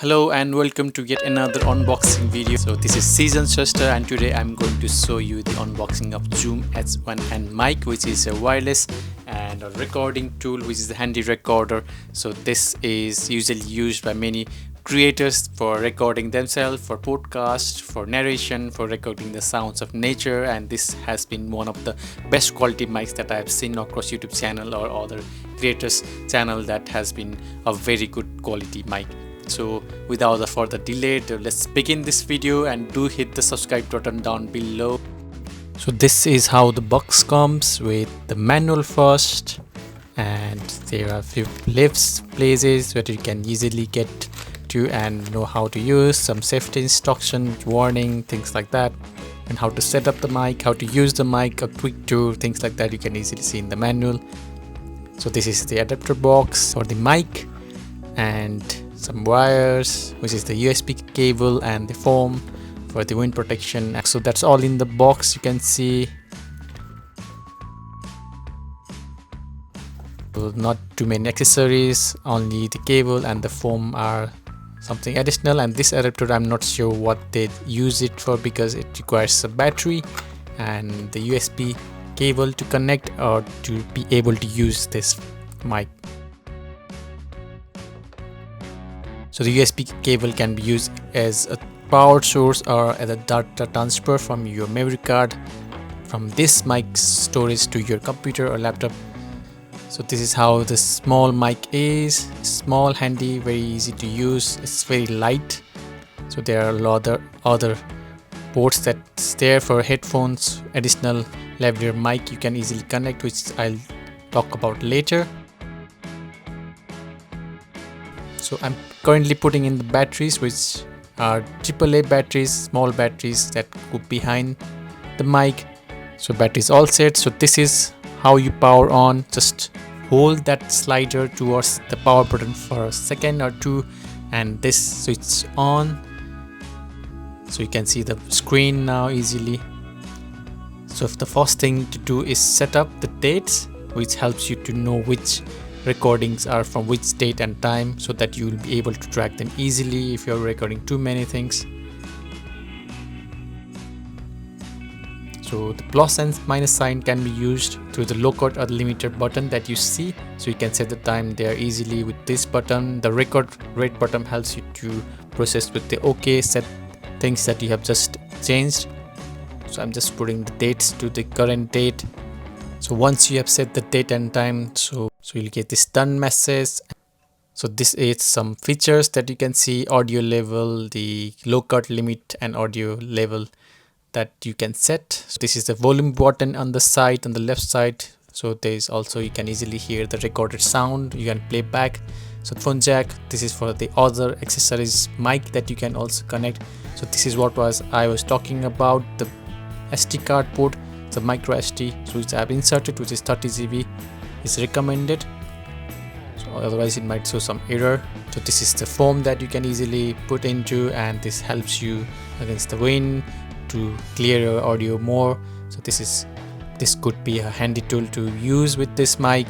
Hello and welcome to yet another unboxing video. So this is Season Sister and today I'm going to show you the unboxing of Zoom H1n mic, which is a wireless and a recording tool, which is a handy recorder. So this is usually used by many creators for recording themselves, for podcast, for narration, for recording the sounds of nature, and this has been one of the best quality mics that I have seen across YouTube channel or other creators channel that has been a very good quality mic. So without further delay, let's begin this video and do hit the subscribe button down below. So this is how the box comes with the manual first, and there are a few places where you can easily get to and know how to use some safety instruction, warning, things like that, and how to set up the mic, how to use the mic, a quick tour, things like that you can easily see in the manual. So this is the adapter box for the mic and some wires, which is the USB cable and the foam for the wind protection. So that's all in the box, you can see. So not too many accessories, only the cable and the foam are something additional, and this adapter I'm not sure what they use it for because it requires a battery and the USB cable to connect or to be able to use this mic. So the USB cable can be used as a power source or as a data transfer from your memory card from this mic storage to your computer or laptop. So this is how the small mic is. Small, handy, very easy to use. It's very light. So there are a lot of other ports that's there for headphones, additional lavalier mic you can easily connect, which I'll talk about later. So I'm currently putting in the batteries, which are AAA batteries, small batteries that go behind the mic. So battery is all set. So this is how you power on. Just hold that slider towards the power button for a second or two and this switch on. So you can see the screen now easily. So if the first thing to do is set up the dates, which helps you to know which recordings are from which date and time, so that you will be able to track them easily if you're recording too many things. So the plus and minus sign can be used through the lockout or the limiter button that you see. So you can set the time there easily with this button. The record rate button helps you to process with the OK, set things that you have just changed. So I'm just putting the dates to the current date. So once you have set the date and time, so you'll get this done message. So this is some features that you can see: audio level, the lockout limit and audio level that you can set. So this is the volume button on the side, on the left side. So there is also, you can easily hear the recorded sound, you can play back. So phone jack, this is for the other accessories mic that you can also connect. So this is what I was talking about, the SD card port, the micro SD, so which I have inserted, which is 30 GB is recommended. So otherwise it might show some error. So this is the foam that you can easily put into, and this helps you against the wind to clear your audio more. So this could be a handy tool to use with this mic.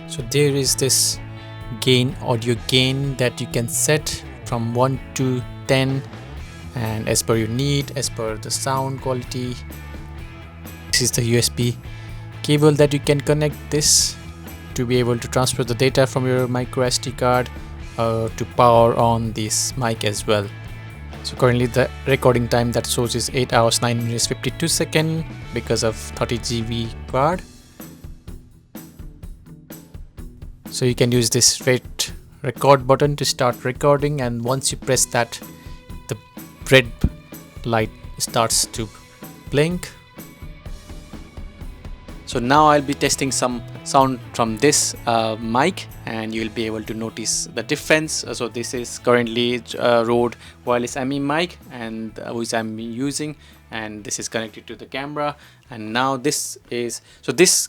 So there is this audio gain that you can set from 1 to 10, and as per your need, as per the sound quality. This is the USB cable that you can connect this to be able to transfer the data from your micro SD card to power on this mic as well. So currently the recording time that shows is 8 hours 9 minutes 52 seconds because of 30 GB card. So you can use this red record button to start recording, and once you press that, the red light starts to blink. So now I'll be testing some sound from this mic, and you'll be able to notice the difference. So this is currently Rode wireless ME mic, and which I'm using, and this is connected to the camera. And now this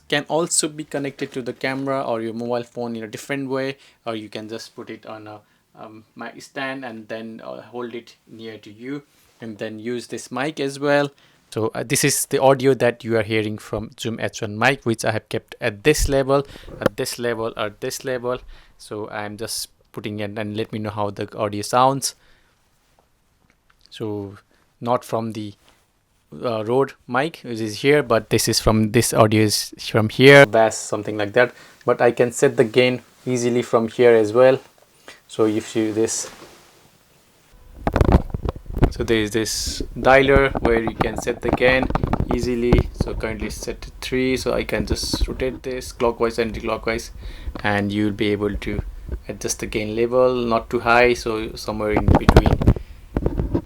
can also be connected to the camera or your mobile phone in a different way, or you can just put it on a mic stand and then hold it near to you and then use this mic as well. So this is the audio that you are hearing from Zoom H1n mic, which I have kept at this level, at this level, at this level. So I'm just putting it, and let me know how the audio sounds. So not from the Rode mic which is here, but this is from this audio is from here, bass, something like that. But I can set the gain easily from here as well. So if you this, so there is this dialer where you can set the gain easily. So currently set to 3, so I can just rotate this clockwise and anti-clockwise, and you'll be able to adjust the gain level, not too high, so somewhere in between.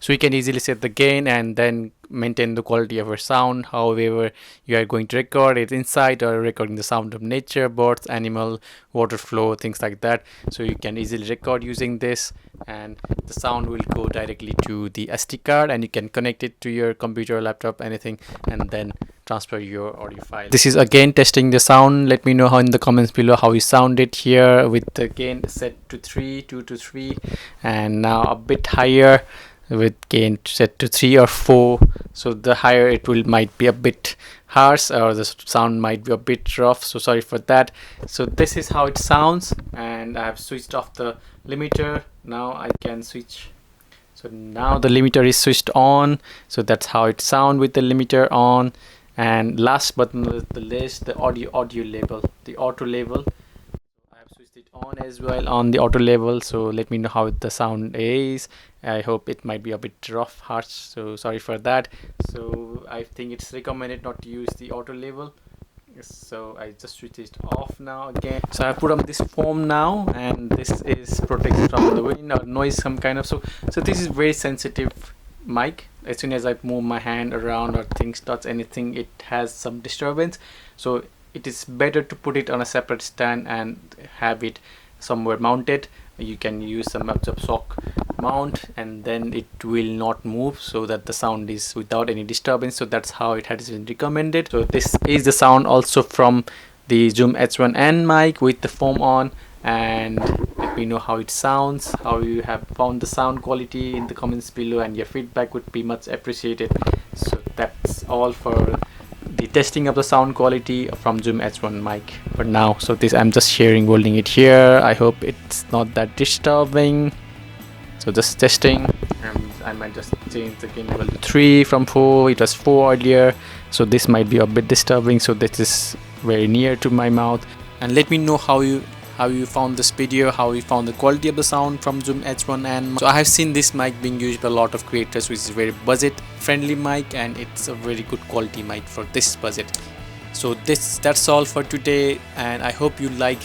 So you can easily set the gain and then maintain the quality of your sound, however you are going to record it inside or recording the sound of nature, birds, animal, water flow, things like that. So you can easily record using this, and the sound will go directly to the SD card, and you can connect it to your computer, laptop, anything, and then transfer your audio file. This is again testing the sound. Let me know how in the comments below how you sound it here with the gain set to 2 to 3, and now a bit higher with gain set to 3 or 4. So the higher it will might be a bit harsh, or the sound might be a bit rough, so sorry for that. So this is how it sounds, and I have switched off the limiter. Now I can switch. So now the limiter is switched on, so that's how it sounds with the limiter on. And last but not the least, the audio level, the auto level. I have switched it on as well on the auto level, so let me know how the sound is. I hope it might be a bit rough, harsh, so sorry for that. So I think it's recommended not to use the auto level, so I just switched it off now again. So I put on this foam now, and this is protected from the wind or noise, some kind of. So this is very sensitive mic. As soon as I move my hand around or things touch anything, it has some disturbance. So it is better to put it on a separate stand and have it somewhere mounted. You can use some sock mount, and then it will not move, so that the sound is without any disturbance. So that's how it has been recommended. So this is the sound also from the Zoom H1n mic with the foam on, and let me know how it sounds, how you have found the sound quality in the comments below, and your feedback would be much appreciated. So that's all for the testing of the sound quality from Zoom H1 mic for now. So this I'm just sharing, holding it here. I hope it's not that disturbing. So just testing, and I might just change the gain level to 3 from 4. It was 4 earlier, so this might be a bit disturbing. So this is very near to my mouth. And let me know how you found this video, how you found the quality of the sound from Zoom H1n. So I have seen this mic being used by a lot of creators, which is very budget friendly mic, and it's a very good quality mic for this budget. So that's all for today, and I hope you like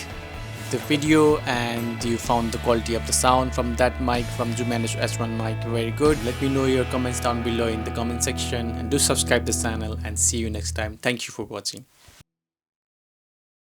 the video and you found the quality of the sound from that mic, from Zoom H1 mic, very good. Let me know your comments down below in the comment section, and do subscribe the channel, and see you next time. Thank you for watching.